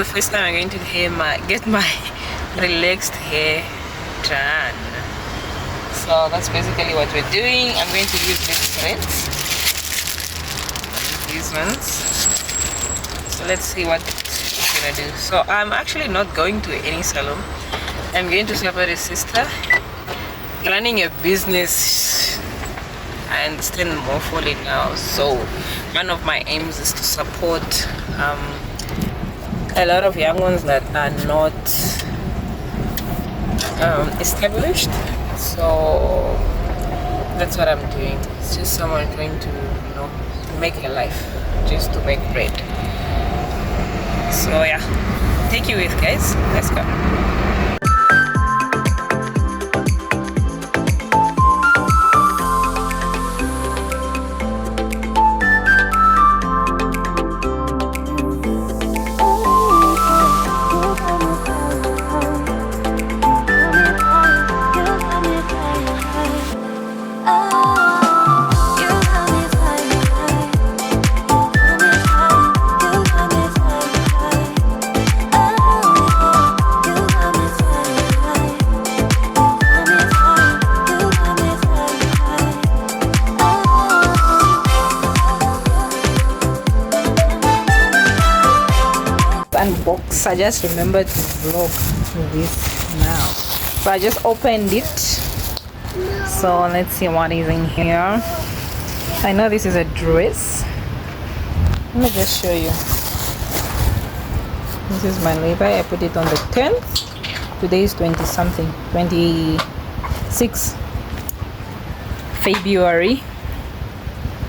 the first time I'm going to get my relaxed hair done. So that's basically what we're doing. I'm going to use these threads, these ones. So let's see what it's gonna do. So I'm actually not going to any salon. I'm going to support a sister running a business. I understand more fully now. So one of my aims is to support a lot of young ones that are not established. So that's what I'm doing. It's just someone trying to, make a life, just to make bread. So yeah, take you with, guys. Let's go. Unbox. I just remembered to vlog this now, so I just opened it. So let's see what is in here. I know this is a dress. Let me just show you. This is my label. I put it on the 10th. Today is 20 something, 26 February,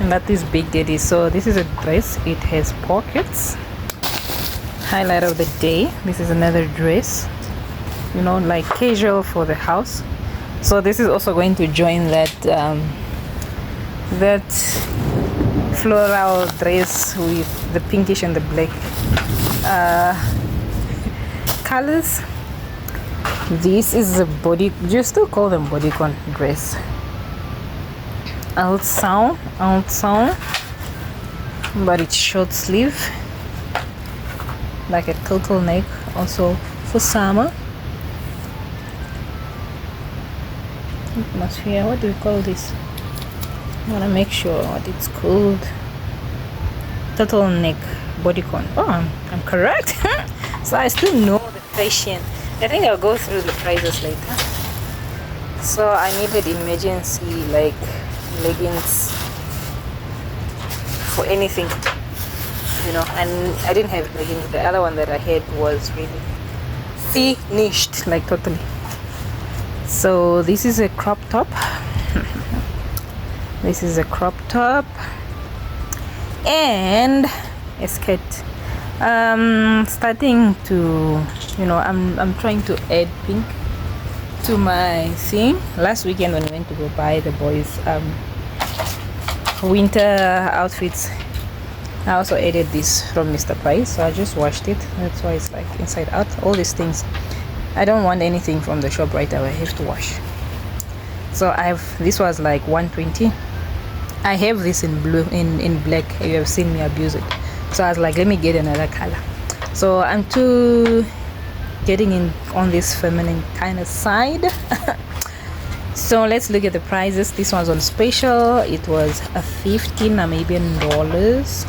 and that is Big Daddy. So this is a dress. It has pockets. Highlight of the day, this is another dress, like casual for the house. So this is also going to join that that floral dress with the pinkish and the black colors. This is a body, just to call them bodycon dress, outside, but it's short sleeve, like a turtleneck, also for summer. Atmosphere, what do we call this? I want to make sure what it's called. Turtleneck bodycon. Oh, I'm correct. So I still know the fashion. I think I'll go through the prices later. So I needed emergency like leggings for anything, and I didn't have leggings. The other one that I had was really finished, like totally. So this is a crop top. This is a crop top and a skirt. Starting to, I'm trying to add pink to my thing. Last weekend when we went to go buy the boys winter outfits, I also added this from Mr. Price, so I just washed it. That's why it's like inside out. All these things, I don't want anything from the shop right away. I have to wash. So this was like 120. I have this in blue, in black. You have seen me abuse it. So I was like, let me get another color. So I'm getting in on this feminine kind of side. So let's look at the prices. This one's on special. It was a 15 Namibian dollars.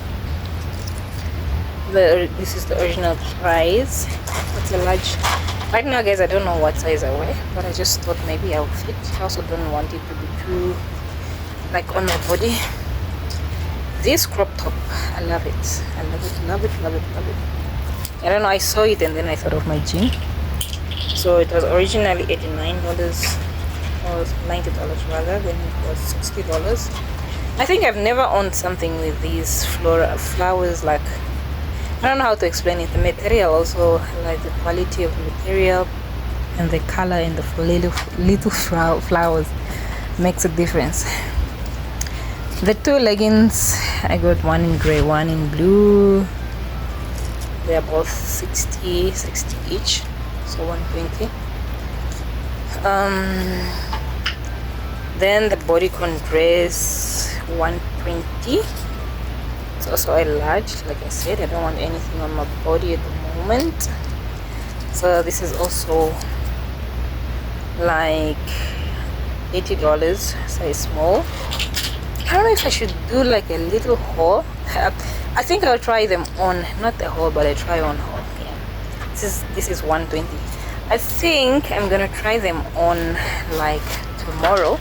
This is the original price. It's a large. Right now, guys, I don't know what size I wear, but I just thought maybe I'll fit. I also don't want it to be too like on my body. This crop top, I love it. I love it, love it, love it, love it. I don't know, I saw it and then I thought of my jean. So it was originally $89 or $90 rather, then it was $60. I think I've never owned something with these flowers. Like, I don't know how to explain it. The material also, like the quality of the material and the color and the little flowers makes a difference. The two leggings, I got one in gray, one in blue. They are both 60 each, so 120. Then the bodycon dress, 120. It's also a large. Like I said, I don't want anything on my body at the moment. So this is also like $80, size small. I don't know if I should do like a little haul. I think I'll try them on, not the haul, but I try on haul. Yeah, this is 120. I think I'm gonna try them on like tomorrow.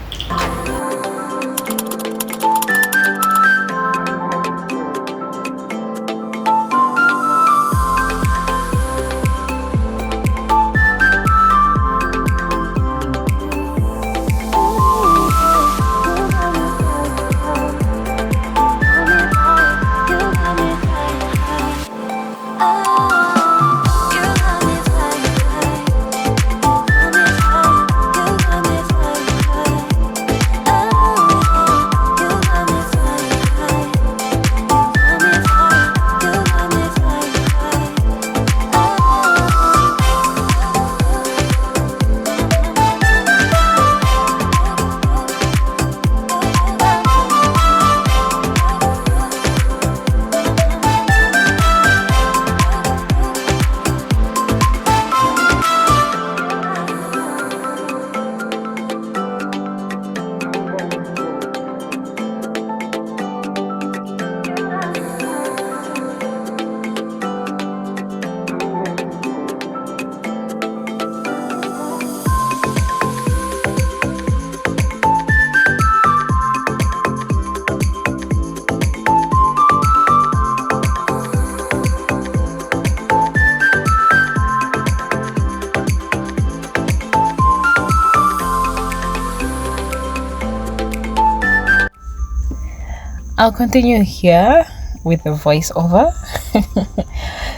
I'll continue here with the voiceover.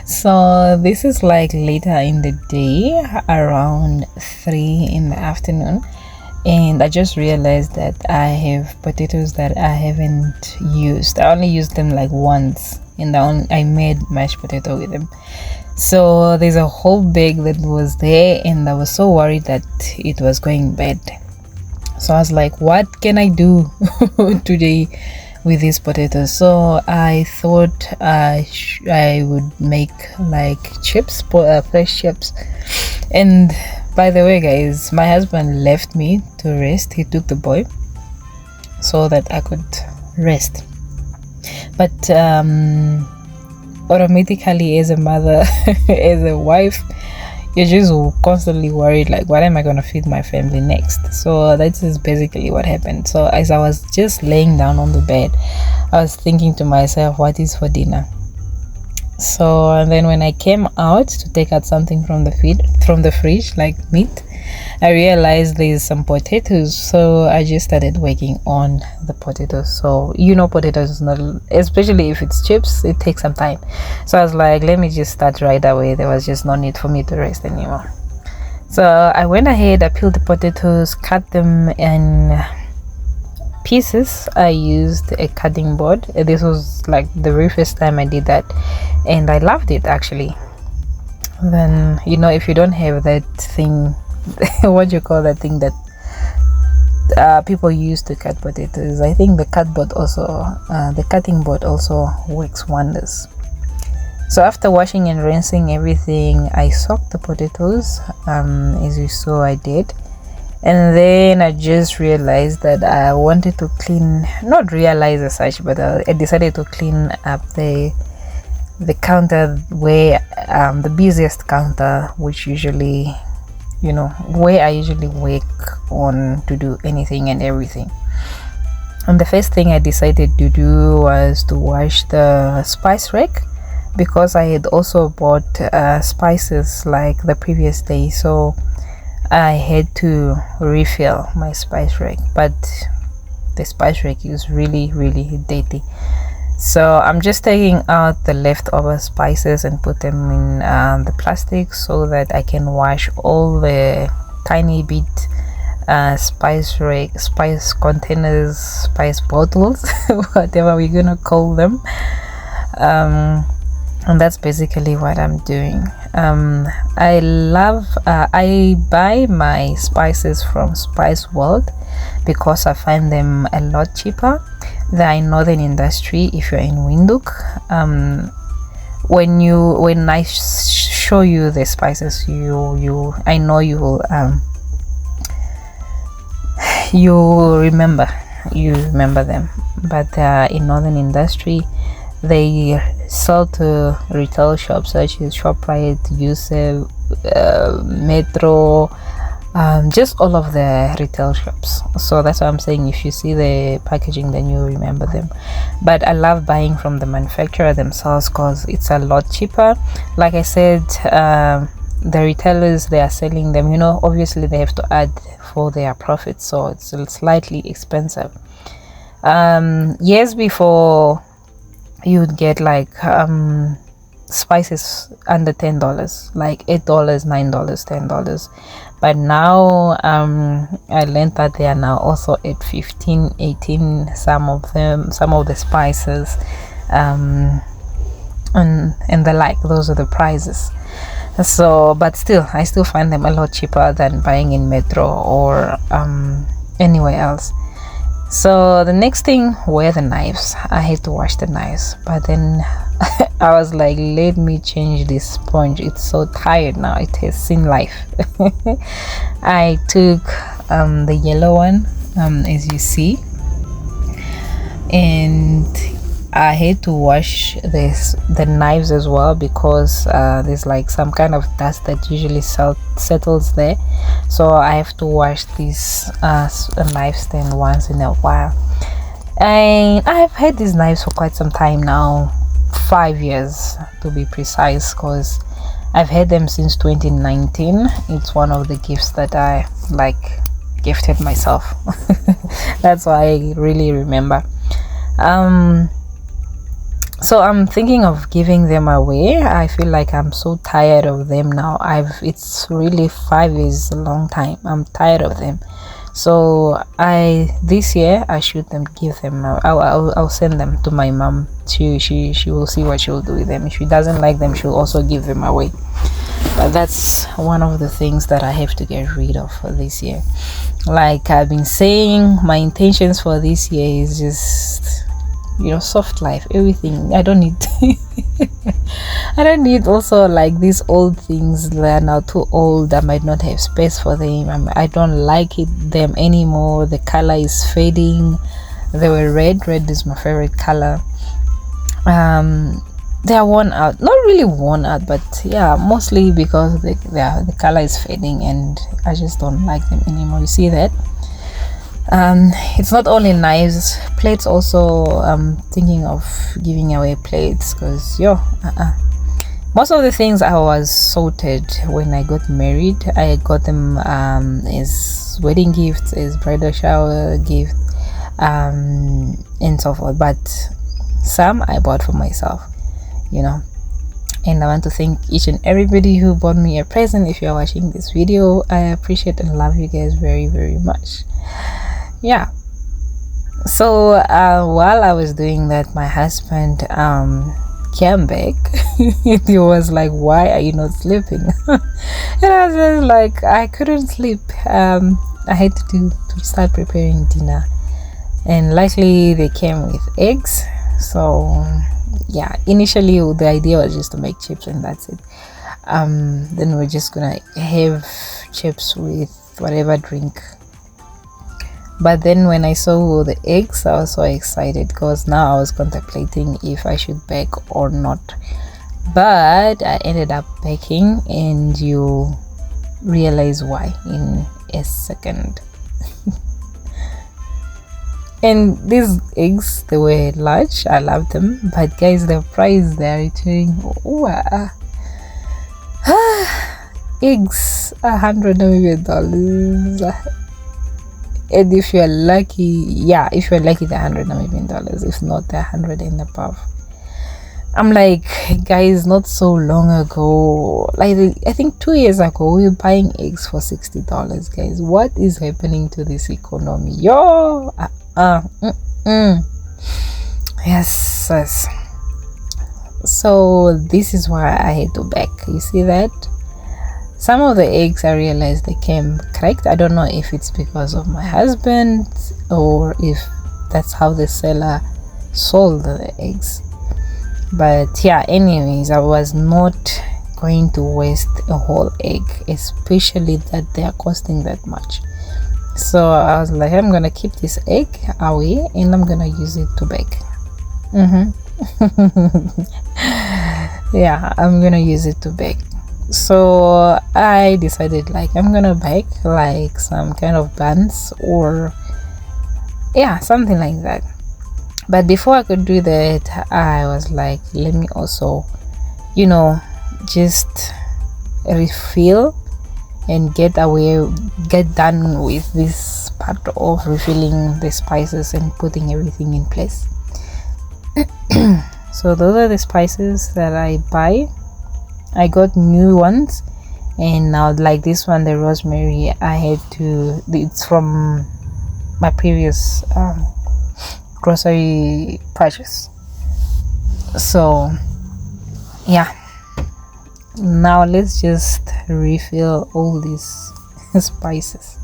So this is like later in the day, around 3 in the afternoon, and I just realized that I have potatoes that I haven't used. I only used them like once, and I made mashed potato with them. So there's a whole bag that was there, and I was so worried that it was going bad. So I was like, what can I do today with these potatoes? So I thought I would make like chips, fresh chips. And by the way, guys, my husband left me to rest. He took the boy so that I could rest. But automatically, as a mother, as a wife, you're just constantly worried, like, what am I going to feed my family next? So that is basically what happened. So as I was just laying down on the bed, I was thinking to myself, what is for dinner? So and then when I came out to take out something from the fridge, like meat, I realized there's some potatoes. So I just started working on the potatoes. So potatoes is not, especially if it's chips, it takes some time. So I was like, let me just start right away. There was just no need for me to rest anymore. So I went ahead, I peeled the potatoes, cut them in pieces. I used a cutting board. This was like the very first time I did that, and I loved it actually. Then if you don't have that thing, what do you call that thing that people use to cut potatoes, I think the cutting board also works wonders. So after washing and rinsing everything, I soaked the potatoes, as you saw I did. And then I just realized that I wanted to not realize as such, but I decided to clean up the counter where the busiest counter, which usually where I usually work on to do anything and everything. And the first thing I decided to do was to wash the spice rack, because I had also bought spices like the previous day, so I had to refill my spice rack. But the spice rack is really dirty, so I'm just taking out the leftover spices and put them in the plastic so that I can wash all the tiny bit spice containers, spice bottles, whatever we're gonna call them. And that's basically what I'm doing. I buy my spices from Spice World because I find them a lot cheaper. They're in Northern Industry if you're in Windhoek. when I show you the spices, I know you will you remember them. But in northern industry, they sell to retail shops such as ShopRite, Yusef, Metro, just all of the retail shops. So that's why I'm saying if you see the packaging, then you remember them. But I love buying from the manufacturer themselves because it's a lot cheaper. Like I said, the retailers, they are selling them, obviously they have to add for their profit, so it's slightly expensive. Years before, you'd get like spices under $10, like $8, $9, $10. But now I learned that they are now also at 15, 18, some of the spices, and the like. Those are the prices. So but still, I still find them a lot cheaper than buying in Metro or anywhere else. So the next thing were the knives. I had to wash the knives, but then I was like, let me change this sponge, it's so tired now, it has seen life. I took the yellow one, as you see, and I had to wash the knives as well, because there's like some kind of dust that usually settles there. So I have to wash this knife stand once in a while. And I have had these knives for quite some time now, 5 years to be precise, because I've had them since 2019. It's one of the gifts that I gifted myself. That's why I really remember. So I'm thinking of giving them away. I feel like I'm so tired of them now. It's really 5 years, a long time. I'm tired of them. So this year I should give them. I'll send them to my mom. She will see what she'll do with them. If she doesn't like them, she'll also give them away. But that's one of the things that I have to get rid of for this year. Like I've been saying, my intentions for this year is just, soft life, everything. I don't need I don't need also like these old things that are now too old. I might not have space for them. I don't like them anymore. The color is fading. They were red is my favorite color. They are worn out, not really worn out, but yeah, mostly because the color is fading and I just don't like them anymore. You see that? It's not only knives, plates also. I'm thinking of giving away plates, because most of the things I was sorted when I got married. I got them as wedding gifts, as bridal shower gift, and so forth. But some I bought for myself, and I want to thank each and everybody who bought me a present. If you're watching this video, I appreciate and love you guys very, very much. Yeah, so while I was doing that, my husband came back. He was like, why are you not sleeping? And I was just like, I couldn't sleep. I had to start preparing dinner, and luckily they came with eggs. So yeah, initially the idea was just to make chips and that's it. Then we're just gonna have chips with whatever drink. But then when I saw the eggs, I was so excited, because now I was contemplating if I should bake or not. But I ended up baking, and you'll realize why in a second. And these eggs, they were large. I love them. But guys, the price they're returning, eggs, $100 Namibian. And if you're lucky, the $100 Namibian. If not, the 100 and above. I'm like, guys, not so long ago, like I think 2 years ago, we were buying eggs for $60. Guys, what is happening to this economy? Yes. So this is why I had to bake. You see that? Some of the eggs, I realized they came cracked. I don't know if it's because of my husband or if that's how the seller sold the eggs. But yeah, anyways, I was not going to waste a whole egg, especially that they are costing that much. So I was like, I'm gonna keep this egg away and I'm gonna use it to bake. Yeah, I'm gonna use it to bake. So I decided, like, I'm gonna bake like some kind of buns, or yeah, something like that. But before I could do that, I was like, let me also, just refill and get done with this part of refilling the spices and putting everything in place. So those are the spices that I buy. I got new ones, and now, like this one, the rosemary, it's from my previous grocery purchase. So yeah, now let's just refill all these spices.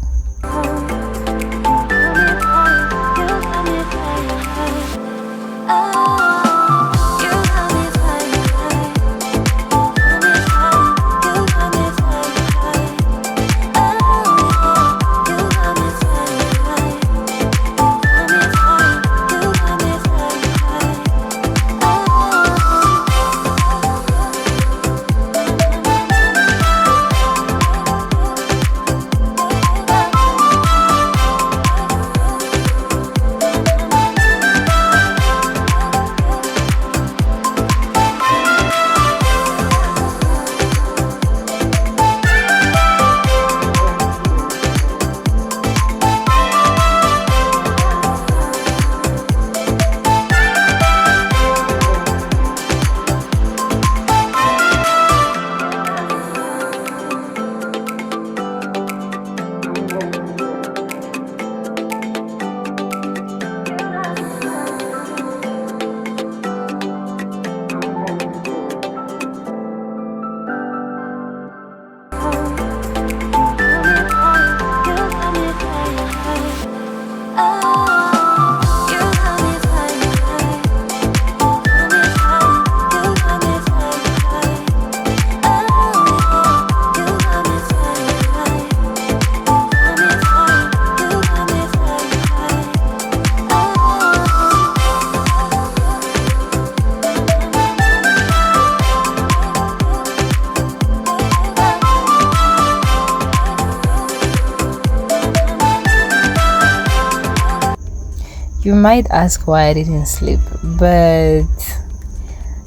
You might ask why I didn't sleep, but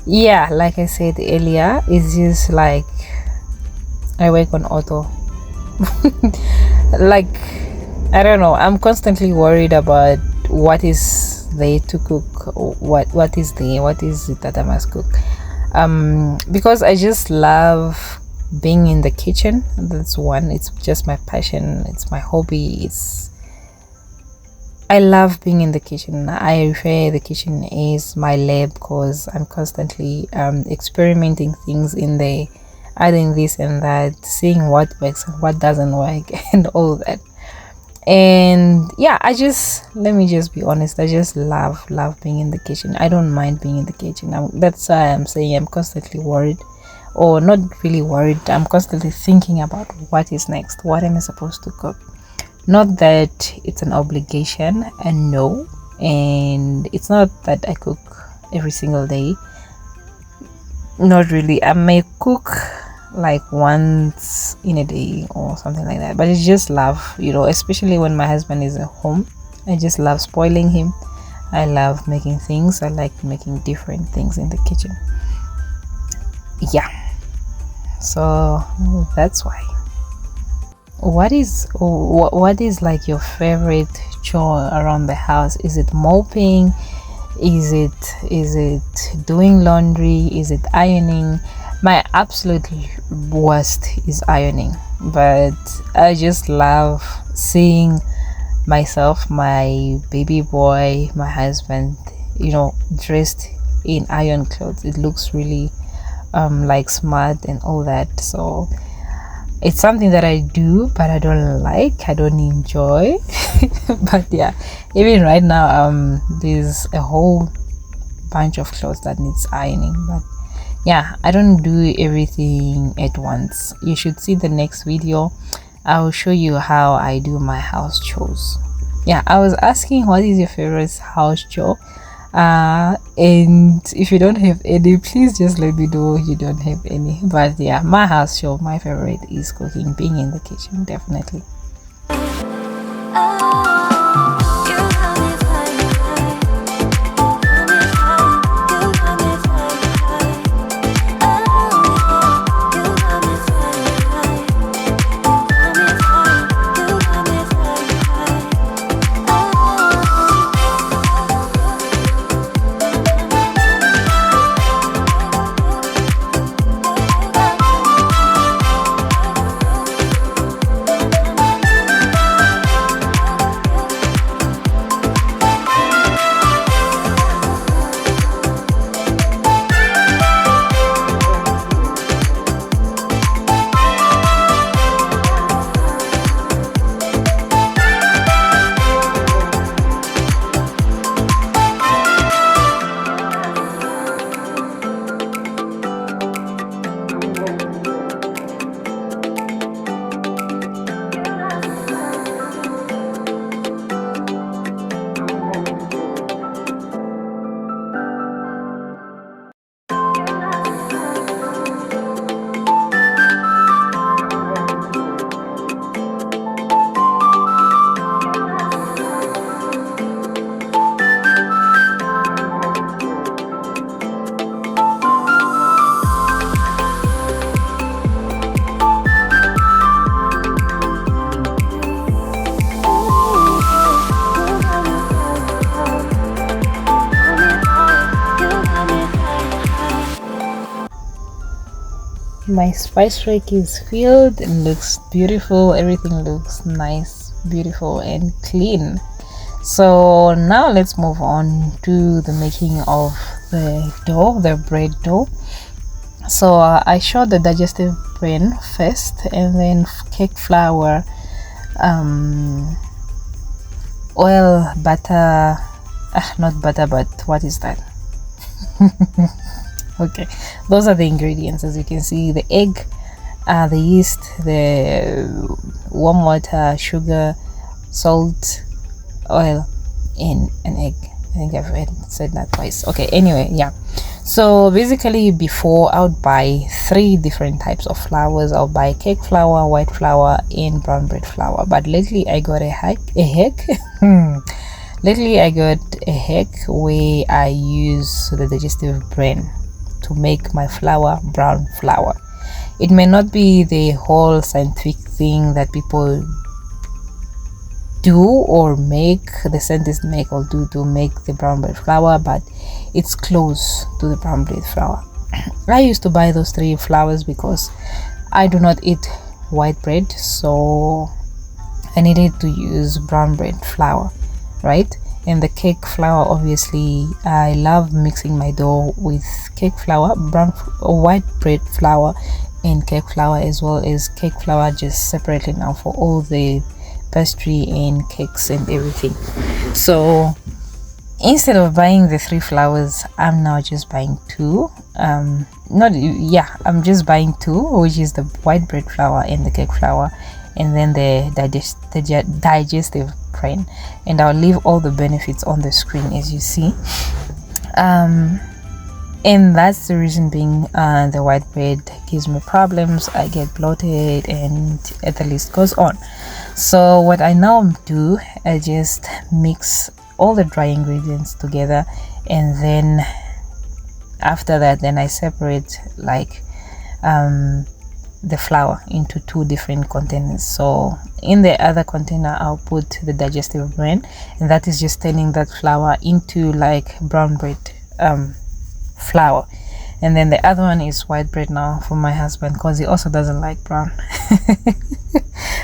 yeah, like I said earlier, it's just like I work on auto. Like, I don't know, I'm constantly worried about what is there to cook, what is it that I must cook, because I just love being in the kitchen. That's one, it's just my passion, it's my hobby, I love being in the kitchen. I refer the kitchen as my lab, because I'm constantly experimenting things in there, adding this and that, seeing what works and what doesn't work and all that. And yeah, let me just be honest, I just love being in the kitchen. I don't mind being in the kitchen. That's why I'm saying I'm constantly worried, or not really worried, I'm constantly thinking about what is next, what am I supposed to cook. Not that it's an obligation, and no, and it's not that I cook every single day, not really. I may cook like once in a day or something like that, but it's just love, especially when my husband is at home. I just love spoiling him. I love making things. I like making different things in the kitchen. Yeah, so that's why. What is like your favorite chore around the house? Is it mopping? Is it doing laundry? Is it ironing? My absolute worst is ironing, but I just love seeing myself, my baby boy, my husband, dressed in iron clothes. It looks really like smart and all that. So it's something that I do, but I don't enjoy. But yeah, even right now, there's a whole bunch of clothes that needs ironing. But yeah, I don't do everything at once. You should see the next video. I'll show you how I do my house chores. Yeah, I was asking what is your favorite house chore, and if you don't have any, please just let me know you don't have any. But yeah, my house chore, my favorite is cooking, being in the kitchen, definitely. My spice rack is filled and looks beautiful. Everything looks nice, beautiful and clean. So now let's move on to the making of the dough, the bread dough. So I showed the digestive bran first, and then cake flour, oil, butter, not butter, but what is that? Okay, those are the ingredients. As you can see, the egg, the yeast, the warm water, sugar, salt, oil, and an egg. I think I've said that twice. Okay, anyway, yeah. So basically, before I would buy 3 different types of flours. I'll buy cake flour, white flour, and brown bread flour. But lately I got a hack. Lately I got a hack where I use the digestive bran to make my flour brown flour. It may not be the whole scientific thing that people do or make, the scientists make or do to make the brown bread flour, but it's close to the brown bread flour. I used to buy those 3 flours because I do not eat white bread, so I needed to use brown bread flour, right? And the cake flour, obviously I love mixing my dough with cake flour, white bread flour, and cake flour, as well as cake flour just separately now for all the pastry and cakes and everything. So instead of buying the 3 flours, I'm now just buying 2. I'm just buying 2, which is the white bread flour and the cake flour, and then the digestive bran. And I'll leave all the benefits on the screen, as you see. And that's the reason being, the white bread gives me problems. I get bloated, and the list goes on. So what I now do, I just mix all the dry ingredients together, and then after that, then I separate like the flour into 2 different containers. So in the other container, I'll put the digestive bran, and that is just turning that flour into like brown bread flour. And then the other one is white bread now for my husband, because he also doesn't like brown.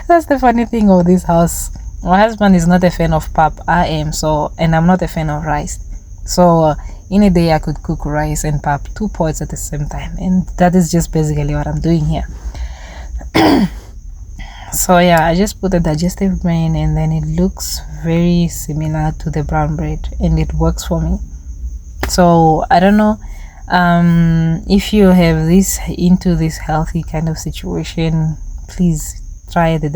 That's the funny thing of this house. My husband is not a fan of pap. I am, so, and I'm not a fan of rice. So in a day I could cook rice and pap, 2 pots at the same time, and that is just basically what I'm doing here. So yeah, I just put the digestive bran, and then it looks very similar to the brown bread, and it works for me. So I don't know if you have this into this healthy kind of situation, please try the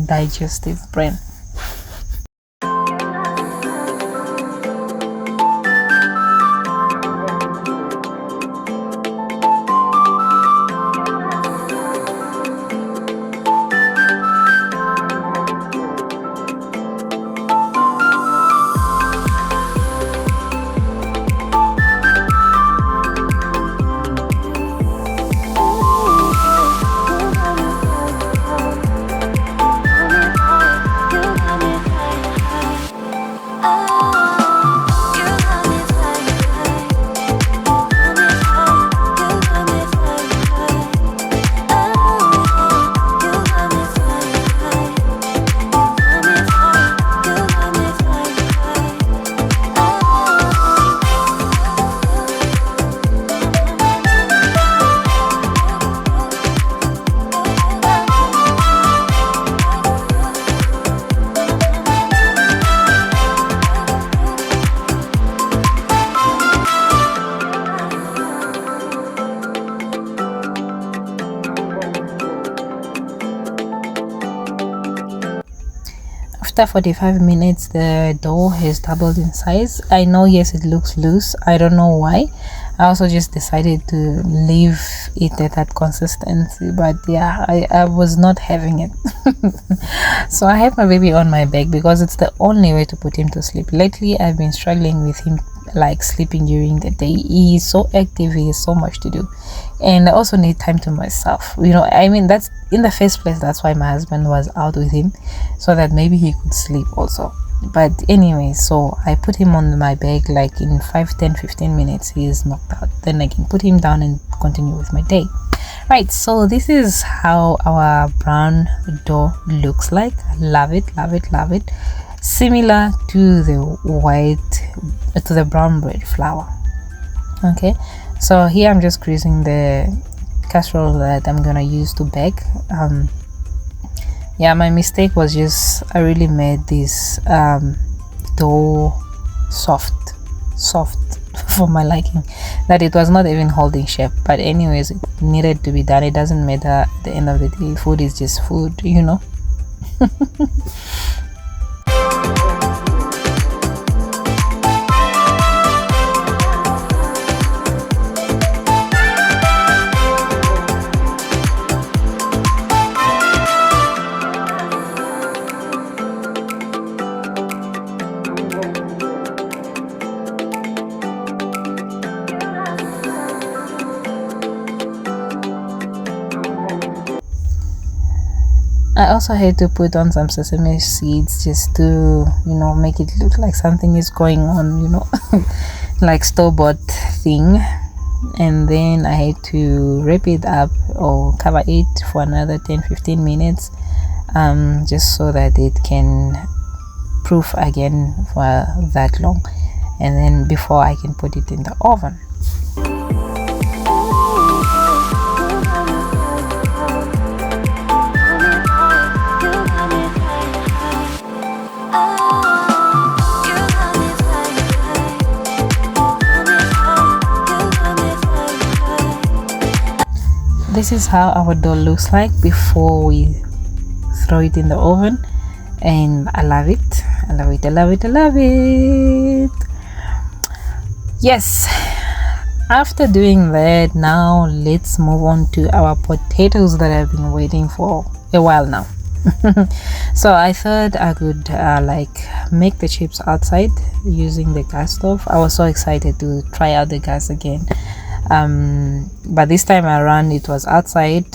digestive brain. After 45 minutes, the dough has doubled in size. I know, yes, it looks loose. I don't know why. I also just decided to leave it at that consistency, but yeah, I was not having it. So I have my baby on my back because it's the only way to put him to sleep. Lately I've been struggling with him like sleeping during the day. He is so active, he has so much to do, and I also need time to myself. I mean, that's in the first place, that's why my husband was out with him, so that maybe he could sleep also. But anyway, so I put him on my back, like in 5, 10, 15 minutes he is knocked out. Then I can put him down and continue with my day. Right, so this is how our brown dough looks like. Love it, love it, love it. Similar to the brown bread flour. Okay, so here I'm just greasing the casserole that I'm gonna use to bake. Yeah, my mistake was just I really made this dough soft for my liking, that it was not even holding shape. But anyways, it needed to be done. It doesn't matter at the end of the day. Food is just food. I also had to put on some sesame seeds just to make it look like something is going on, like store-bought thing. And then I had to wrap it up or cover it for another 10-15 minutes, just so that it can proof again for that long, and then before I can put it in the oven. This is how our dough looks like before we throw it in the oven, and I love it. I love it. I love it. I love it. Yes, after doing that, now let's move on to our potatoes that I've been waiting for a while now. So I thought I could make the chips outside using the gas stove. I was so excited to try out the gas again, but this time around it was outside,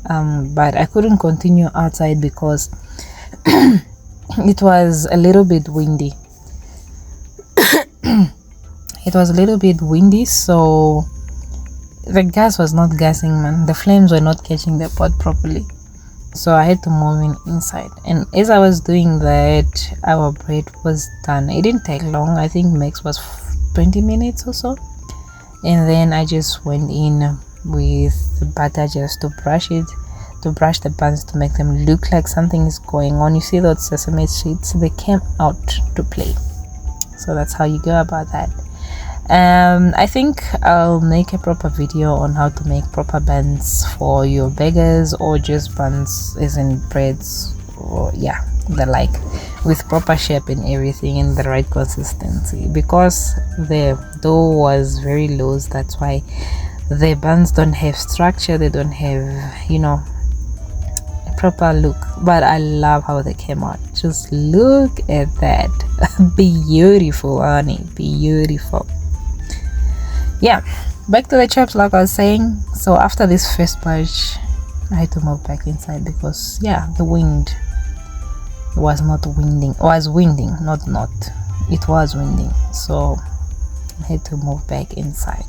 but I couldn't continue outside because it was a little bit windy. It was a little bit windy, so the gas was not gassing, man. The flames were not catching the pot properly, so I had to move inside. And as I was doing that, our bread was done. It didn't take long. I think max was 20 minutes or so. And then I just went in with the butter just to brush the buns to make them look like something is going on. You see those sesame seeds, they came out to play. So that's how you go about that. I think I'll make a proper video on how to make proper buns for your burgers, or just buns as in breads, or yeah, the like, with proper shape and everything in the right consistency, because the dough was very loose. That's why the buns don't have structure, they don't have, you know, a proper look. But I love how they came out. Just look at that. Beautiful, honey, beautiful. Yeah, back to the chips, like I was saying. So after this first batch, I had to move back inside because yeah, the wind was not winding, was winding, not it was winding, so I had to move back inside.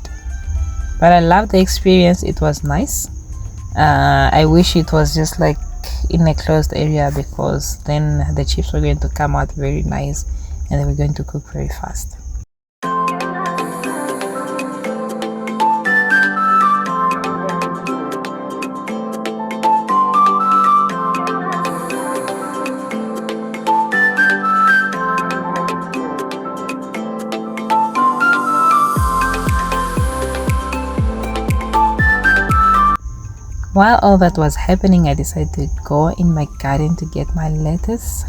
But I loved the experience. It was nice. I wish it was just like in a closed area, because then the chips were going to come out very nice and they were going to cook very fast. While all that was happening, I decided to go in my garden to get my lettuce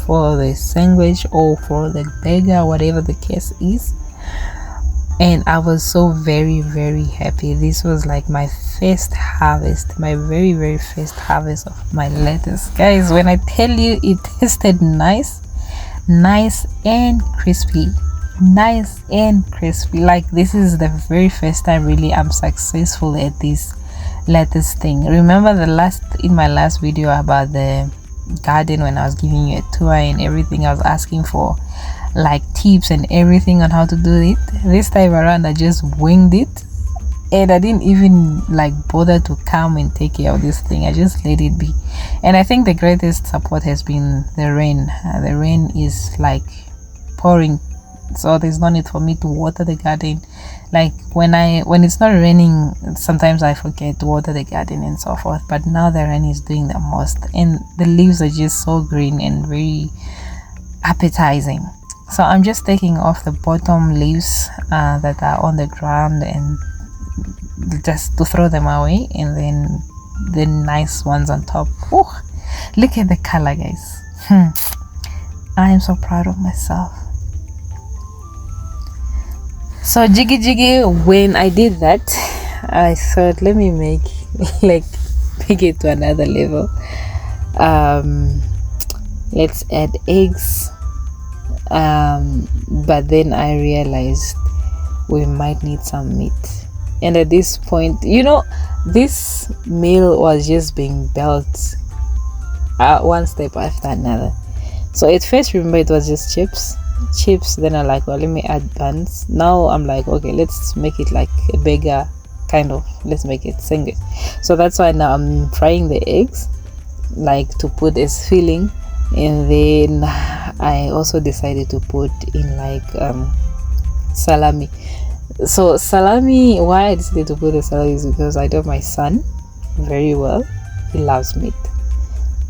for the sandwich or for the burger, whatever the case is. And I was so very happy. This was like my first harvest, my very first harvest of my lettuce. Guys, when I tell you, it tasted nice and crispy. Nice and crispy. Like, this is the very first time really I'm successful at this lettuce thing. Remember in my last video about the garden, when I was giving you a tour and everything, I was asking for like tips and everything on how to do it. This time around I just winged it, and I didn't even like bother to come and take care of this thing. I just let it be. And I think the greatest support has been the rain. The rain is like pouring, so there's no need for me to water the garden. Like when it's not raining, sometimes I forget to water the garden and so forth, but now the rain is doing the most, and the leaves are just so green and very appetizing. So I'm just taking off the bottom leaves that are on the ground, and just to throw them away, and then the nice ones on top. Oh, look at the color, guys. I am so proud of myself. So jiggy, when I did that, I thought, let me make it to another level. Let's add eggs, but then I realized we might need some meat. And at this point, you know, this meal was just being built one step after another. So at first, remember, it was just chips. Then I'm like, well, let me add buns. Now I'm like, okay, let's make it like a burger kind of, let's make it sandwich. So that's why now I'm frying the eggs, like to put as filling. And then I also decided to put in like salami. So salami, why I decided to put the salami is because I know my son very well. He loves meat.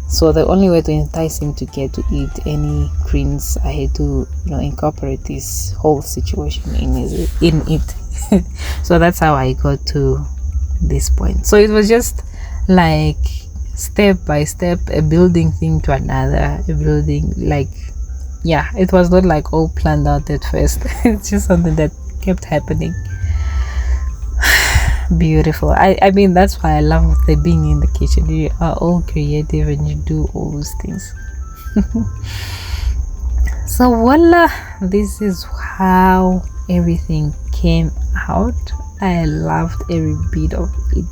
So the only way to entice him to get to eat any greens, I had to, you know, incorporate this whole situation in it. So that's how I got to this point. So it was just like step by step, a building thing to another, a building, like, yeah, it was not like all planned out at first. It's just something that kept happening. Beautiful. I mean, that's why I love being in the kitchen. You are all creative and you do all those things. So voila, this is how everything came out. I loved every bit of it.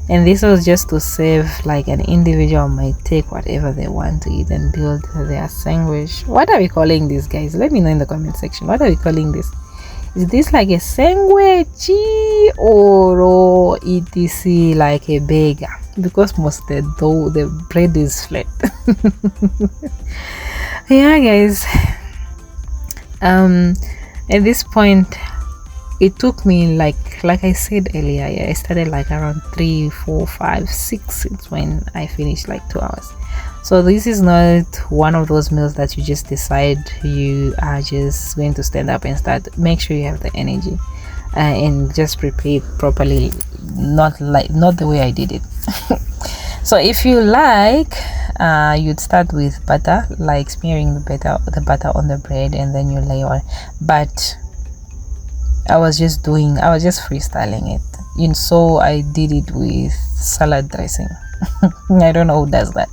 And this was just to save, like, an individual might take whatever they want to eat and build their sandwich. What are we calling this, guys? Let me know in the comment section. What are we calling this? Is this like a sandwich or it is like a burger? Because most of the bread is flat. Yeah, guys. At this point, it took me like I said earlier, yeah, I started like around 3, 4, 5, 6. It's when I finished like 2 hours. So this is not one of those meals that you just decide you are just going to stand up and start. Make sure you have the energy and just prepare it properly, not the way I did it. So if you like, you'd start with butter, like smearing the butter on the bread, and then you lay on. But I was just freestyling it. So I did it with salad dressing. I don't know who does that,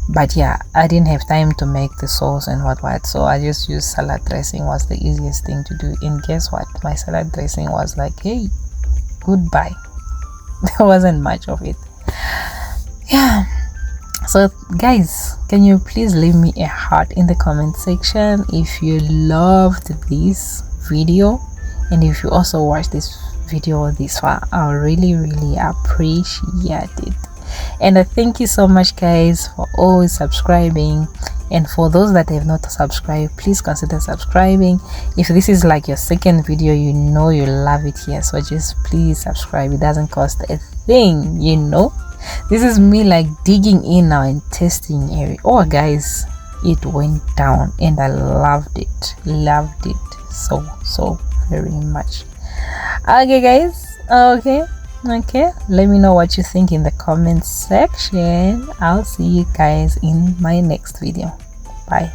but yeah, I didn't have time to make the sauce and what, so I just used salad dressing. Was the easiest thing to do. And guess what, my salad dressing was like, hey, goodbye. There wasn't much of it. Yeah. So guys, can you please leave me a heart in the comment section if you loved this video, and if you also watched this video this far. I really appreciate it. And I thank you so much, guys, for always subscribing. And for those that have not subscribed, please consider subscribing. If this is like your second video, you love it here, so just please subscribe. It doesn't cost a thing. This is me like digging in now and testing area. Oh guys, it went down and I loved it so very much. Okay guys, okay, let me know what you think in the comment section. I'll see you guys in my next video. Bye.